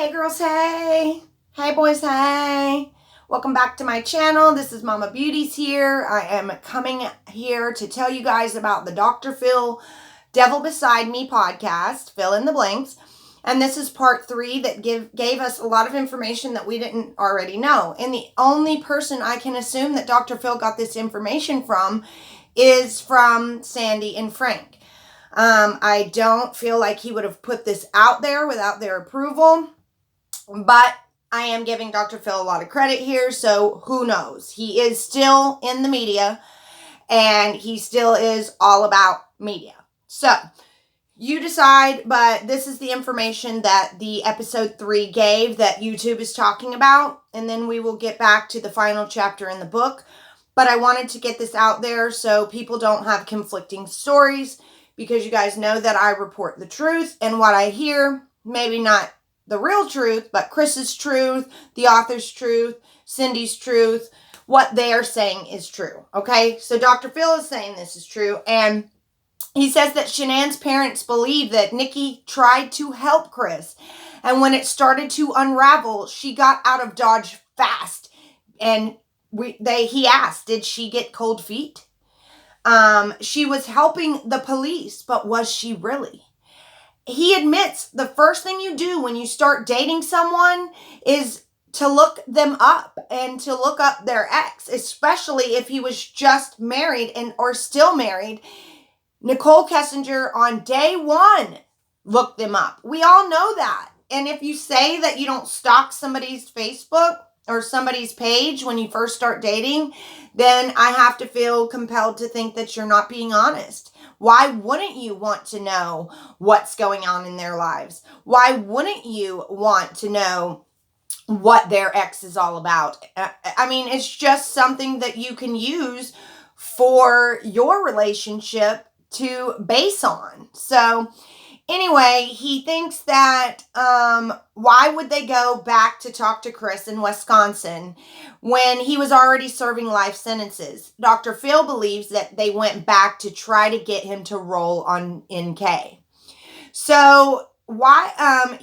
Hey girls, hey. Hey boys, hey. Welcome back to my channel. This is Mama Beauties here. I am coming here to tell you guys about the Dr. Phil Devil Beside Me podcast, fill in the blanks. And this is part 3 that gave us a lot of information that we didn't already know. And the only person I can assume that Dr. Phil got this information from is from Sandy and Frank. I don't feel like he would have put this out there without their approval. But I am giving Dr. Phil a lot of credit here, so who knows? He is still in the media, and he still is all about media. So, you decide, but this is the information that the episode 3 gave that YouTube is talking about, and then we will get back to the final chapter in the book. But I wanted to get this out there so people don't have conflicting stories, because you guys know that I report the truth, and what I hear, maybe not the real truth, but Chris's truth, the author's truth, Cindy's truth, what they are saying is true. Okay, so Dr. Phil is saying this is true, and he says that Shanann's parents believe that Nikki tried to help Chris, and when it started to unravel, she got out of Dodge fast, and he asked, did she get cold feet? She was helping the police, but was she really? He admits the first thing you do when you start dating someone is to look them up and to look up their ex, especially if he was just married or still married. Nicole Kessinger on day 1 looked them up. We all know that. And if you say that you don't stalk somebody's Facebook or somebody's page when you first start dating, then I have to feel compelled to think that you're not being honest. Why wouldn't you want to know what's going on in their lives? Why wouldn't you want to know what their ex is all about? I mean, it's just something that you can use for your relationship to base on. So anyway, he thinks that why would they go back to talk to Chris in Wisconsin when he was already serving life sentences? Dr. Phil believes that they went back to try to get him to roll on NK. So why?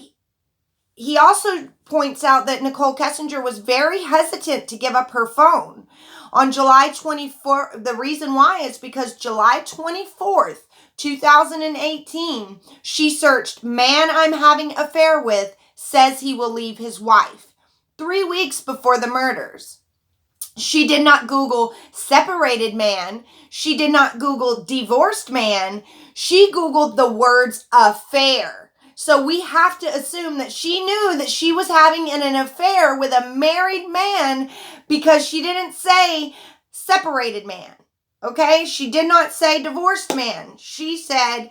He also points out that Nicole Kessinger was very hesitant to give up her phone. On July 24th, the reason why is because July 24th, 2018, she searched, "Man I'm having affair with says he will leave his wife," 3 weeks before the murders. She did not Google separated man. She did not Google divorced man. She Googled the words affair. So we have to assume that she knew that she was having an affair with a married man because she didn't say separated man. Okay? She did not say divorced man. She said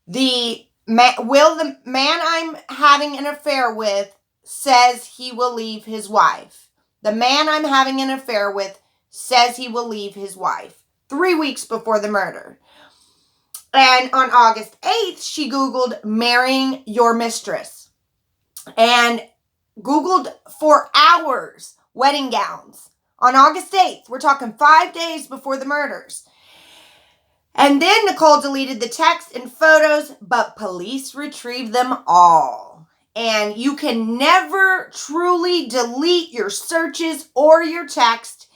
the man I'm having an affair with says he will leave his wife. The man I'm having an affair with says he will leave his wife. 3 weeks before the murder. And on August 8th, she Googled marrying your mistress. And Googled for hours wedding gowns. On August 8th, we're talking 5 days before the murders. And then Nicole deleted the text and photos, but police retrieved them all. And you can never truly delete your searches or your text.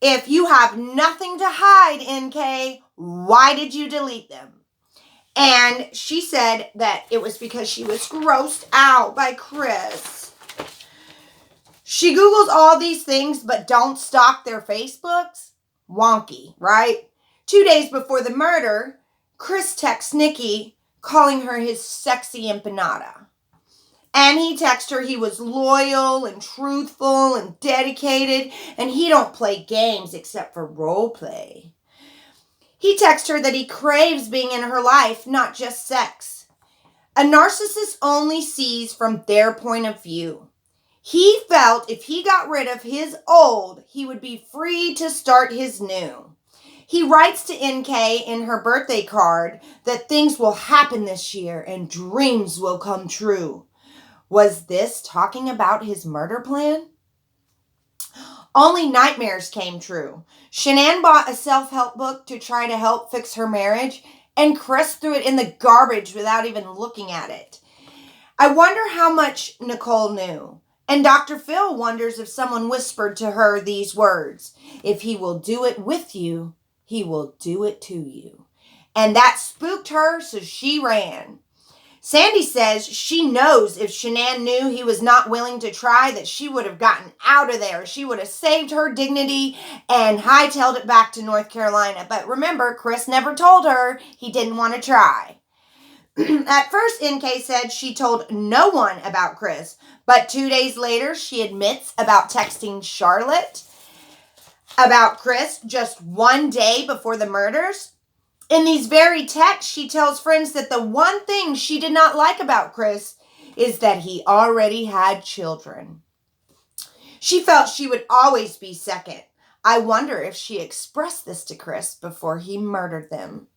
If you have nothing to hide, NK, why did you delete them? And she said that it was because she was grossed out by Chris. She Googles all these things, but don't stalk their Facebooks? Wonky, right? 2 days before the murder, Chris texts Nikki, calling her his sexy empanada. And he texted her he was loyal and truthful and dedicated, and he don't play games except for role play. He texted her that he craves being in her life, not just sex. A narcissist only sees from their point of view. He felt if he got rid of his old, he would be free to start his new. He writes to NK in her birthday card that things will happen this year and dreams will come true. Was this talking about his murder plan? Only nightmares came true. Shanann bought a self-help book to try to help fix her marriage, and Chris threw it in the garbage without even looking at it. I wonder how much Nicole knew. And Dr. Phil wonders if someone whispered to her these words: if he will do it with you, he will do it to you. And that spooked her, so she ran. Sandy says she knows if Shanann knew he was not willing to try, that she would have gotten out of there. She would have saved her dignity and hightailed it back to North Carolina. But remember, Chris never told her he didn't want to try. At first, NK said she told no one about Chris. But 2 days later, she admits about texting Charlotte about Chris just one day before the murders. In these very texts, she tells friends that the one thing she did not like about Chris is that he already had children. She felt she would always be second. I wonder if she expressed this to Chris before he murdered them.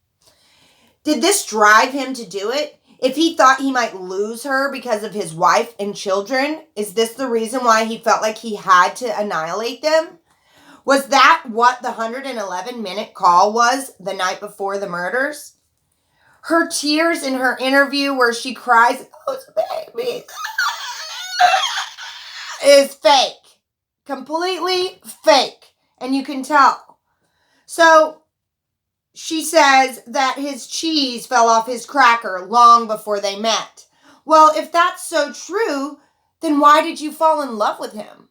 Did this drive him to do it? If he thought he might lose her because of his wife and children, is this the reason why he felt like he had to annihilate them? Was that what the 111-minute call was the night before the murders? Her tears in her interview where she cries, "Oh, baby," is fake. Completely fake. And you can tell. So she says that his cheese fell off his cracker long before they met. Well, if that's so true, then why did you fall in love with him?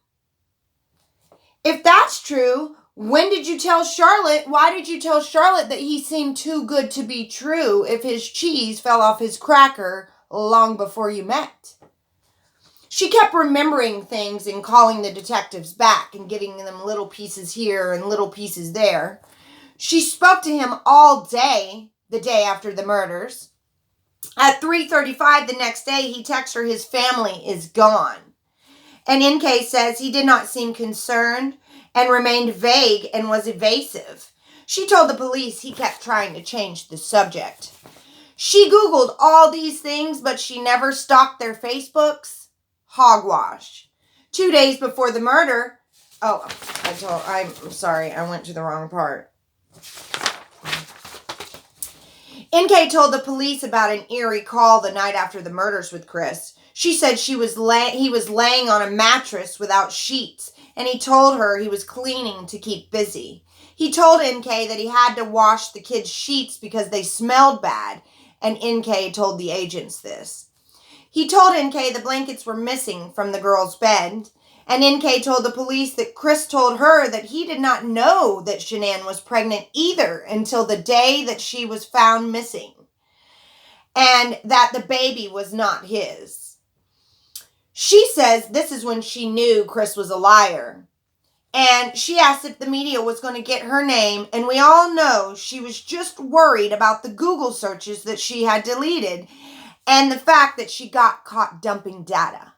If that's true, when did you tell Charlotte? Why did you tell Charlotte that he seemed too good to be true if his cheese fell off his cracker long before you met? She kept remembering things and calling the detectives back and getting them little pieces here and little pieces there. She spoke to him all day, the day after the murders. At 3:35 the next day, he texts her his family is gone. And NK says he did not seem concerned and remained vague and was evasive. She told the police he kept trying to change the subject. She Googled all these things, but she never stalked their Facebooks. Hogwash. 2 days before the murder, I'm sorry, I went to the wrong part. NK told the police about an eerie call the night after the murders with Chris. She said he was laying on a mattress without sheets, and he told her he was cleaning to keep busy. He told NK that he had to wash the kids' sheets because they smelled bad, and NK told the agents this. He told NK the blankets were missing from the girl's bed, and NK told the police that Chris told her that he did not know that Shanann was pregnant either until the day that she was found missing, and that the baby was not his. She says this is when she knew Chris was a liar. And she asked if the media was going to get her name, and we all know she was just worried about the Google searches that she had deleted and the fact that she got caught dumping data.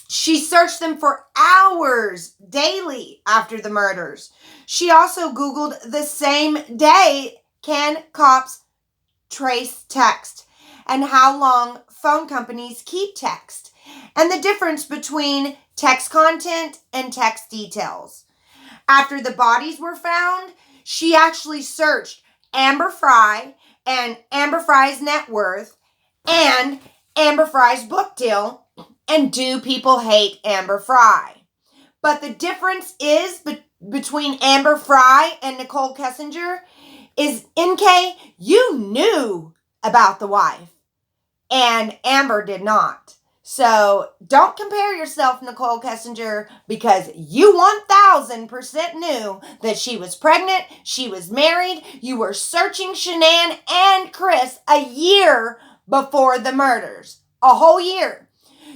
She searched them for hours daily after the murders. She also Googled the same day, can cops trace text, and how long phone companies keep text, and the difference between text content and text details. After the bodies were found, she actually searched Amber Fry and Amber Fry's net worth and Amber Fry's book deal, and do people hate Amber Fry? But the difference is between Amber Fry and Nicole Kessinger is, NK, you knew about the wife, and Amber did not. So don't compare yourself, Nicole Kessinger, because you 1000% knew that she was pregnant, she was married, you were searching Shanann and Chris a year before the murders. A whole year.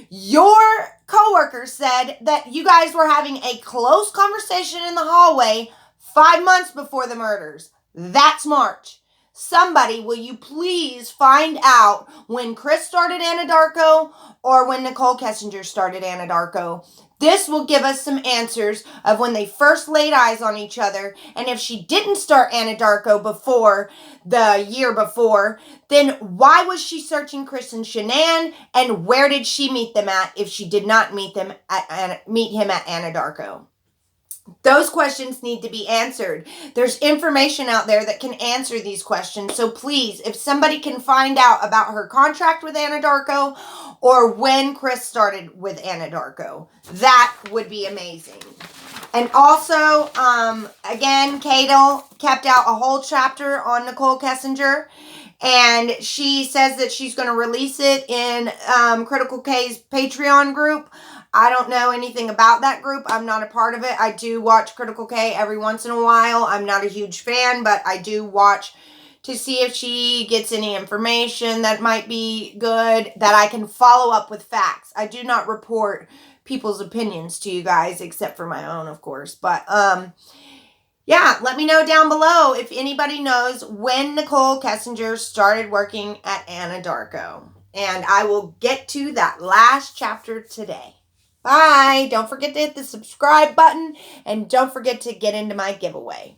Your coworker said that you guys were having a close conversation in the hallway 5 months before the murders. That's March. Somebody, will you please find out when Chris started Anadarko or when Nicole Kessinger started Anadarko? This will give us some answers of when they first laid eyes on each other. And if she didn't start Anadarko before the year before, then why was she searching Chris and Shanann? And where did she meet them at if she did not meet him at Anadarko? Those questions need to be answered. There's information out there that can answer these questions. So please, if somebody can find out about her contract with Anadarko or when Chris started with Anadarko, that would be amazing. And also, again, Cato kept out a whole chapter on Nicole Kessinger. And she says that she's going to release it in Critical K's Patreon group. I don't know anything about that group. I'm not a part of it. I do watch Critical K every once in a while. I'm not a huge fan, but I do watch to see if she gets any information that might be good, that I can follow up with facts. I do not report people's opinions to you guys, except for my own, of course. But, yeah, let me know down below if anybody knows when Nicole Kessinger started working at Anadarko. And I will get to that last chapter today. Bye. Don't forget to hit the subscribe button. And don't forget to get into my giveaway.